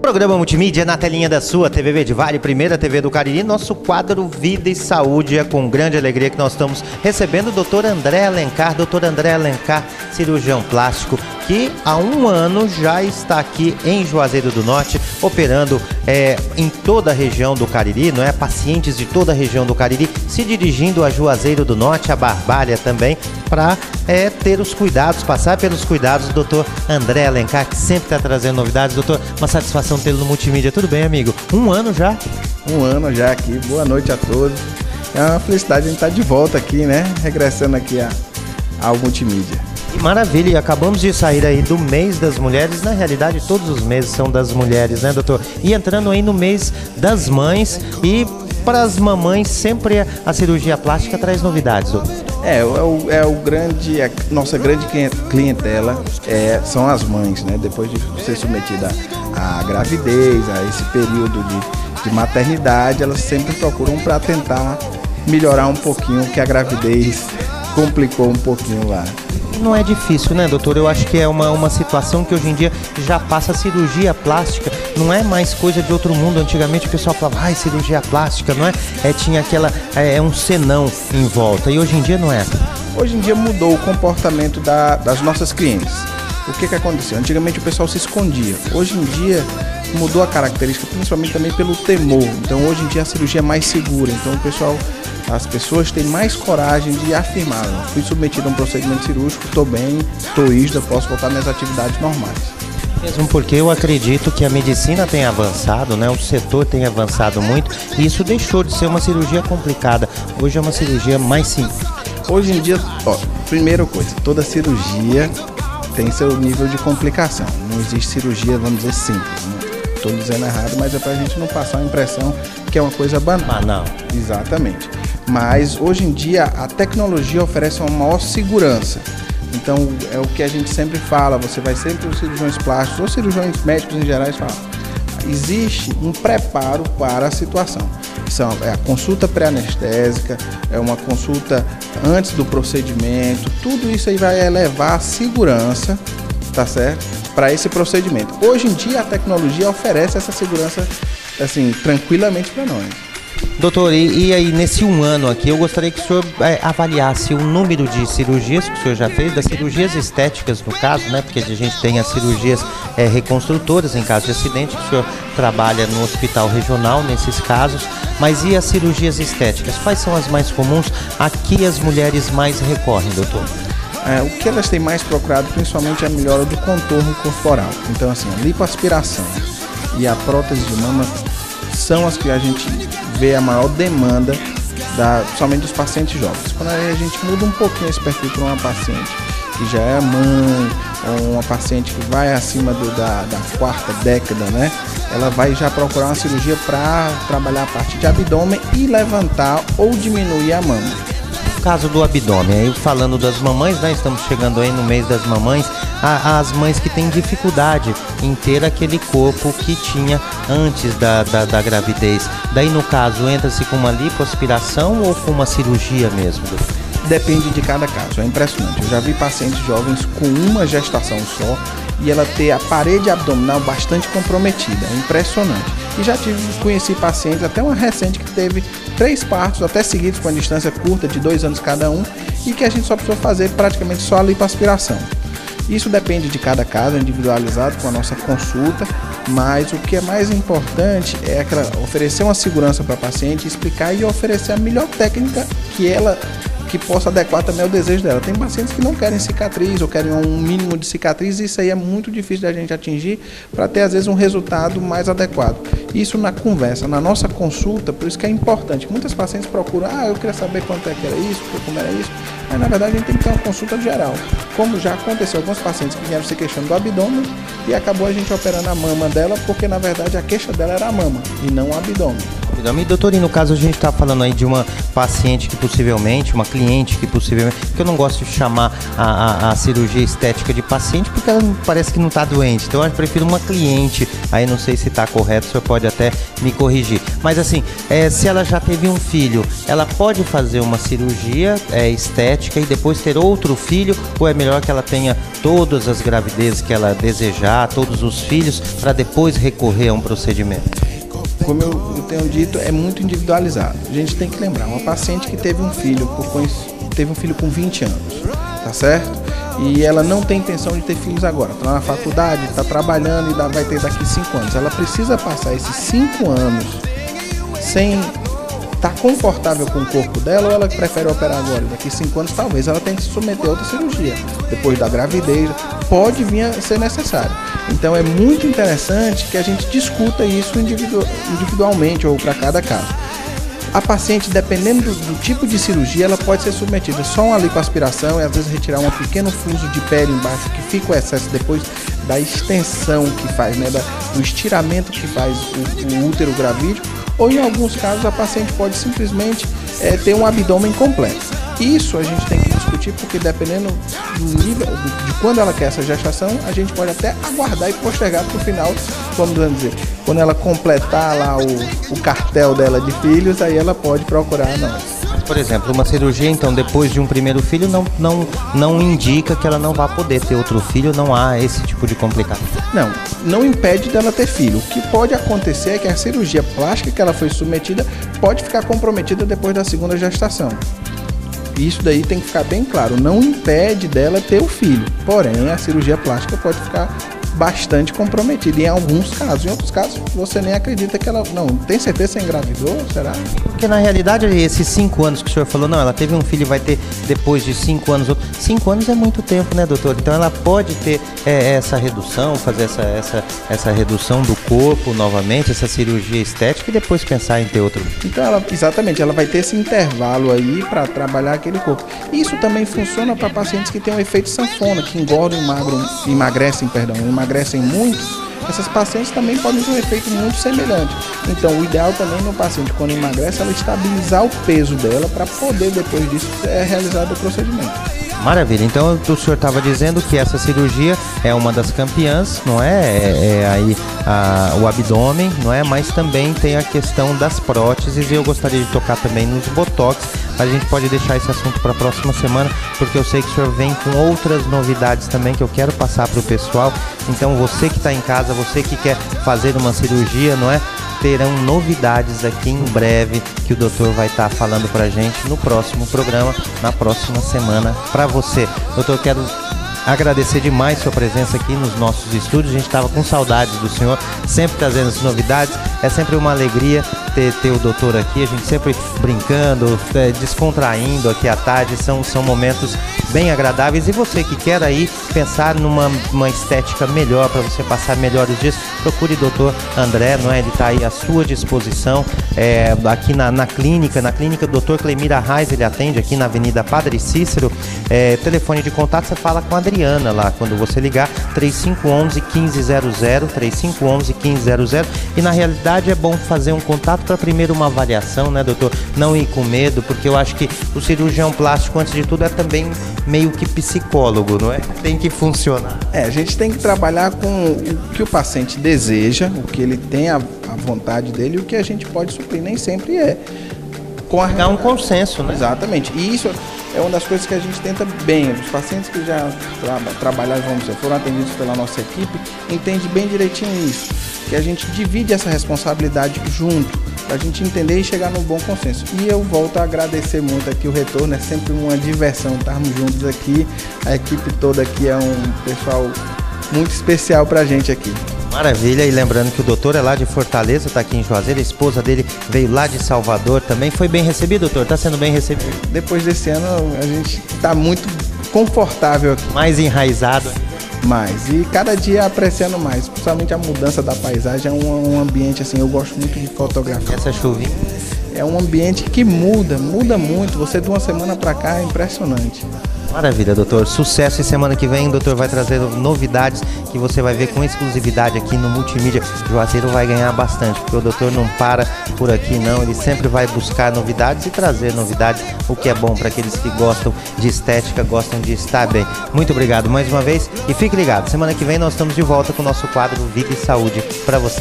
Programa Multimídia na telinha da sua TV Verde Vale, primeira TV do Cariri, nosso quadro Vida e Saúde. É com grande alegria que nós estamos recebendo o Dr. André Alencar. Dr. André Alencar, cirurgião plástico, que há um ano já está aqui em Juazeiro do Norte, operando em toda a região do Cariri, não é? Pacientes de toda a região do Cariri, se dirigindo a Juazeiro do Norte, a Barbalha também, para ter os cuidados, passar pelos cuidados do Dr. André Alencar, que sempre está trazendo novidades. Doutor, uma satisfação tê-lo no Multimídia. Tudo bem, amigo? Um ano já? Um ano já aqui. Boa noite a todos. É uma felicidade a gente estar de volta aqui, né? Regressando aqui ao Multimídia. Que maravilha, e acabamos de sair aí do mês das mulheres. Na realidade, todos os meses são das mulheres, né, doutor? E entrando aí no mês das mães, e para as mamães sempre a cirurgia plástica traz novidades, doutor. Nossa grande clientela são as mães, né? Depois de ser submetida à gravidez, a esse período de maternidade, elas sempre procuram para tentar melhorar um pouquinho, que a gravidez complicou um pouquinho lá. Não é difícil, né, doutor? Eu acho que é uma situação que hoje em dia já passa. A cirurgia plástica, não é mais coisa de outro mundo. Antigamente o pessoal falava, ai, cirurgia plástica, não é? Tinha aquela, um senão em volta, e hoje em dia não é. Hoje em dia mudou o comportamento das nossas clientes. O que aconteceu? Antigamente o pessoal se escondia. Hoje em dia mudou a característica, principalmente também pelo temor. Então hoje em dia a cirurgia é mais segura. Então as pessoas têm mais coragem de afirmar: fui submetido a um procedimento cirúrgico, estou bem, estou rígida, posso voltar às minhas atividades normais. Mesmo porque eu acredito que a medicina tem avançado, né? O setor tem avançado muito, e isso deixou de ser uma cirurgia complicada. Hoje é uma cirurgia mais simples. Hoje em dia, primeira coisa, toda cirurgia tem seu nível de complicação. Não existe cirurgia, vamos dizer, simples, né? Estou dizendo errado, mas é para a gente não passar a impressão que é uma coisa banal. Exatamente. Mas hoje em dia a tecnologia oferece uma maior segurança. Então é o que a gente sempre fala, você vai sempre os cirurgiões plásticos ou cirurgiões médicos em geral falam. Existe um preparo para a situação. É a consulta pré-anestésica, é uma consulta antes do procedimento, tudo isso aí vai elevar a segurança, tá certo? Para esse procedimento. Hoje em dia a tecnologia oferece essa segurança assim, tranquilamente para nós. Doutor, e aí nesse um ano aqui, eu gostaria que o senhor avaliasse o número de cirurgias que o senhor já fez, das cirurgias estéticas no caso, né? Porque a gente tem as cirurgias reconstrutoras em caso de acidente, que o senhor trabalha no hospital regional nesses casos, mas e as cirurgias estéticas? Quais são as mais comuns? A que as mulheres mais recorrem, doutor? O que elas têm mais procurado principalmente é a melhora do contorno corporal. Então assim, a lipoaspiração e a prótese de mama são as que a gente vê a maior demanda, somente dos pacientes jovens. Quando a gente muda um pouquinho esse perfil para uma paciente que já é mãe, ou uma paciente que vai acima da quarta década, né? Ela vai já procurar uma cirurgia para trabalhar a parte de abdômen e levantar ou diminuir a mama. No caso do abdômen, aí falando das mamães, né? Estamos chegando aí no mês das mamães, as mães que têm dificuldade em ter aquele corpo que tinha antes da gravidez. Daí no caso, entra-se com uma lipoaspiração ou com uma cirurgia mesmo? Depende de cada caso, é impressionante. Eu já vi pacientes jovens com uma gestação só e ela ter a parede abdominal bastante comprometida, é impressionante. E já conheci pacientes, até uma recente, que teve 3 partos, até seguidos com a distância curta de 2 anos cada um, e que a gente só precisou fazer praticamente só a lipoaspiração. Isso depende de cada caso, individualizado com a nossa consulta, mas o que é mais importante é oferecer uma segurança para a paciente, explicar e oferecer a melhor técnica que possa adequar também ao desejo dela. Tem pacientes que não querem cicatriz ou querem um mínimo de cicatriz, e isso aí é muito difícil da gente atingir para ter às vezes um resultado mais adequado. Isso na conversa, na nossa consulta, por isso que é importante. Muitas pacientes procuram, eu queria saber quanto é que era isso, como era isso, mas na verdade a gente tem que ter uma consulta geral. Como já aconteceu alguns pacientes que vieram se queixando do abdômen e acabou a gente operando a mama dela, porque na verdade a queixa dela era a mama e não o abdômen. abdômen. E, doutor, e no caso a gente está falando aí de uma paciente que possivelmente, uma cliente que possivelmente, porque eu não gosto de chamar a cirurgia estética de paciente porque ela parece que não está doente, então eu prefiro uma cliente, aí não sei se está correto, o senhor pode até me corrigir. Mas assim, se ela já teve um filho, ela pode fazer uma cirurgia estética e depois ter outro filho, ou é melhor que ela tenha todas as gravidezes que ela desejar, todos os filhos, para depois recorrer a um procedimento? Como eu tenho dito, é muito individualizado. A gente tem que lembrar, uma paciente que teve um filho com 20 anos, tá certo? E ela não tem intenção de ter filhos agora, está na faculdade, está trabalhando e vai ter daqui 5 anos. Ela precisa passar esses 5 anos sem estar confortável com o corpo dela, ou ela prefere operar agora? Daqui 5 anos talvez ela tenha que se submeter a outra cirurgia. Depois da gravidez, pode vir a ser necessário. Então é muito interessante que a gente discuta isso individualmente ou para cada caso. A paciente, dependendo do tipo de cirurgia, ela pode ser submetida só a uma lipoaspiração e às vezes retirar um pequeno fuso de pele embaixo, que fica o excesso depois da extensão que faz, né, do estiramento que faz o útero gravídico, ou em alguns casos a paciente pode simplesmente ter um abdômen completo. Isso a gente tem que discutir porque dependendo do nível, de quando ela quer essa gestação, a gente pode até aguardar e postergar para o final, vamos dizer, quando ela completar lá o cartel dela de filhos, aí ela pode procurar nós. Por exemplo, uma cirurgia, então, depois de um primeiro filho, não indica que ela não vai poder ter outro filho, não há esse tipo de complicação. Não impede dela ter filho. O que pode acontecer é que a cirurgia plástica que ela foi submetida pode ficar comprometida depois da segunda gestação. Isso daí tem que ficar bem claro, não impede dela ter o filho, porém a cirurgia plástica pode ficar bastante comprometida em alguns casos. Em outros casos, você nem acredita que ela... Não, tem certeza que você engravidou? Será? Porque na realidade, esses 5 anos que o senhor falou, não, ela teve um filho e vai ter depois de 5 anos outro. 5 anos é muito tempo, né, doutor? Então ela pode ter essa redução, fazer essa redução do corpo novamente, essa cirurgia estética e depois pensar em ter outro. Então, exatamente, ela vai ter esse intervalo aí para trabalhar aquele corpo. Isso também funciona para pacientes que têm um efeito sanfona, que engordam e emagrecem muito. Essas pacientes também podem ter um efeito muito semelhante. Então, o ideal também no paciente, quando emagrece, ela estabilizar o peso dela para poder, depois disso, ser realizado o procedimento. Maravilha, então o senhor estava dizendo que essa cirurgia é uma das campeãs, não é? Aí o abdômen, não é? Mas também tem a questão das próteses e eu gostaria de tocar também nos botox. A gente pode deixar esse assunto para a próxima semana, porque eu sei que o senhor vem com outras novidades também que eu quero passar para o pessoal. Então você que está em casa, você que quer fazer uma cirurgia, não é? Terão novidades aqui em breve que o doutor vai estar falando pra gente no próximo programa, na próxima semana para você. Doutor, eu quero agradecer demais sua presença aqui nos nossos estúdios. A gente estava com saudades do senhor, sempre trazendo as novidades. É sempre uma alegria ter o doutor aqui, a gente sempre brincando, descontraindo aqui à tarde, são momentos bem agradáveis. E você que quer aí pensar numa estética melhor, para você passar melhores dias, procure o doutor André, não é? Ele está aí à sua disposição, aqui na clínica do Dr. Clemira Reis, ele atende aqui na Avenida Padre Cícero. Telefone de contato, você fala com a Adriana lá, quando você ligar, 3511-1500, 3511-1500, e na realidade é bom fazer um contato para primeiro uma avaliação, né, doutor? Não ir com medo, porque eu acho que o cirurgião plástico, antes de tudo, é também meio que psicólogo, não é? Tem que funcionar. A gente tem que trabalhar com o que o paciente deseja, o que ele tem a vontade dele e o que a gente pode suprir. Nem sempre Dá um consenso, né? Exatamente. E isso é uma das coisas que a gente tenta bem. Os pacientes que já trabalharam, foram atendidos pela nossa equipe, entendem bem direitinho isso. Que a gente divide essa responsabilidade junto, para a gente entender e chegar num bom consenso. E eu volto a agradecer muito aqui o retorno, é sempre uma diversão estarmos juntos aqui. A equipe toda aqui é um pessoal muito especial para a gente aqui. Maravilha, e lembrando que o doutor é lá de Fortaleza, está aqui em Juazeiro, a esposa dele veio lá de Salvador também. Foi bem recebido, doutor? Está sendo bem recebido? Depois desse ano a gente está muito confortável aqui. Mais enraizado. Mais, e cada dia apreciando mais, principalmente a mudança da paisagem. É um ambiente assim, eu gosto muito de fotografia. Essa chuvinha? É um ambiente que muda muito. Você de uma semana para cá é impressionante. Maravilha, doutor. Sucesso, e semana que vem o doutor vai trazer novidades que você vai ver com exclusividade aqui no Multimídia. Juazeiro vai ganhar bastante, porque o doutor não para por aqui não, ele sempre vai buscar novidades e trazer novidades, o que é bom para aqueles que gostam de estética, gostam de estar bem. Muito obrigado mais uma vez e fique ligado, semana que vem nós estamos de volta com o nosso quadro Vida e Saúde para você.